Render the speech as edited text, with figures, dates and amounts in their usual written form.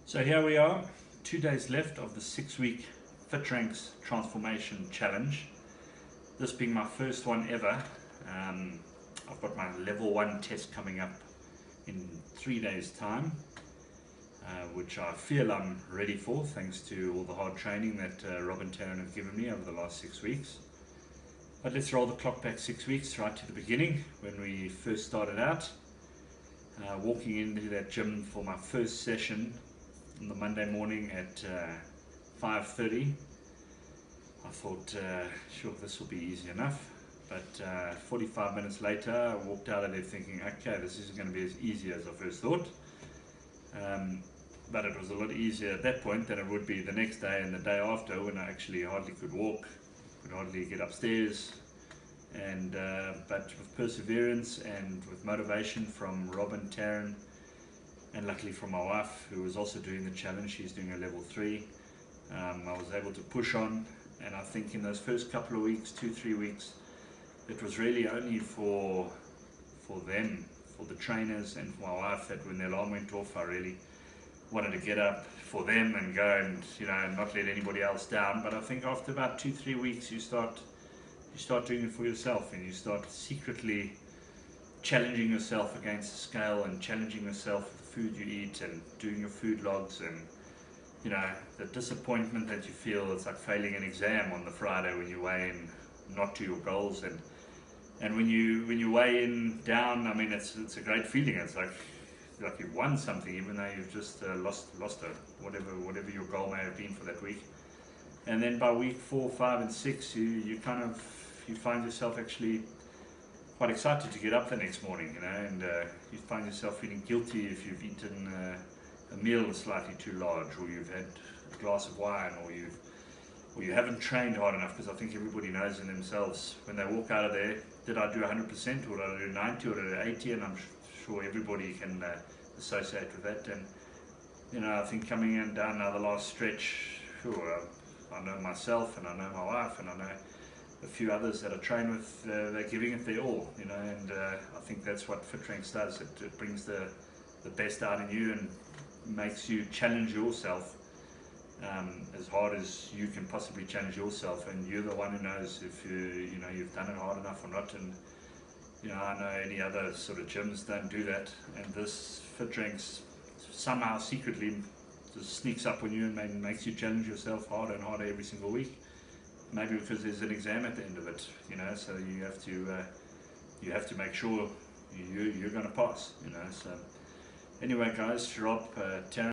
So here we are, 2 days left of the 6-week FitRanks Transformation Challenge. This being my first one ever. I've got my level 1 test coming up in 3 days time, which I feel I'm ready for thanks to all the hard training that Rob and Taryn have given me over the last 6 weeks. But let's roll the clock back 6 weeks right to the beginning when we first started out. Walking into that gym for my first session on the Monday morning at 5:30, I thought, sure, this will be easy enough. But 45 minutes later, I walked out of there thinking, okay, this isn't going to be as easy as I first thought. But it was a lot easier at that point than it would be the next day and the day after, when I actually hardly could walk, could hardly get upstairs. And but with perseverance and with motivation from Rob and Taryn, and luckily from my wife, who was also doing the challenge, she's doing a level 3, I was able to push on. And I think in those first couple of weeks, 2-3 weeks, it was really only for them, for the trainers and for my wife, that when the alarm went off, I really wanted to get up for them and go and, not let anybody else down. But I think after about 2-3 weeks, you start doing it for yourself, and you start secretly challenging yourself against the scale and challenging yourself with the food you eat and doing your food logs, and the disappointment that you feel. It's like failing an exam on the Friday when you weigh in not to your goals, and when you weigh in down, I mean, it's a great feeling. It's like you've won something, even though you've just lost whatever your goal may have been for that week. And then by week 4, 5 and 6, you find yourself actually quite excited to get up the next morning, and you find yourself feeling guilty if you've eaten a meal slightly too large, or you've had a glass of wine, or you haven't trained hard enough. Because I think everybody knows in themselves when they walk out of there, did I do 100%, or did I do 90, or did I do 80? And I'm sure everybody can associate with that. And I think coming in down now the last stretch, I know myself, and I know my wife, and I know a few others that I train with, they're giving it their all, and I think that's what FitRanks does. It brings the best out in you and makes you challenge yourself as hard as you can possibly challenge yourself, and you're the one who knows if you've done it hard enough or not. And I know any other sort of gyms don't do that, and this FitRanks somehow secretly just sneaks up on you and makes you challenge yourself harder and harder every single week. Maybe because there's an exam at the end of it, so you have to make sure you're going to pass, So anyway, guys, Rob, Taryn.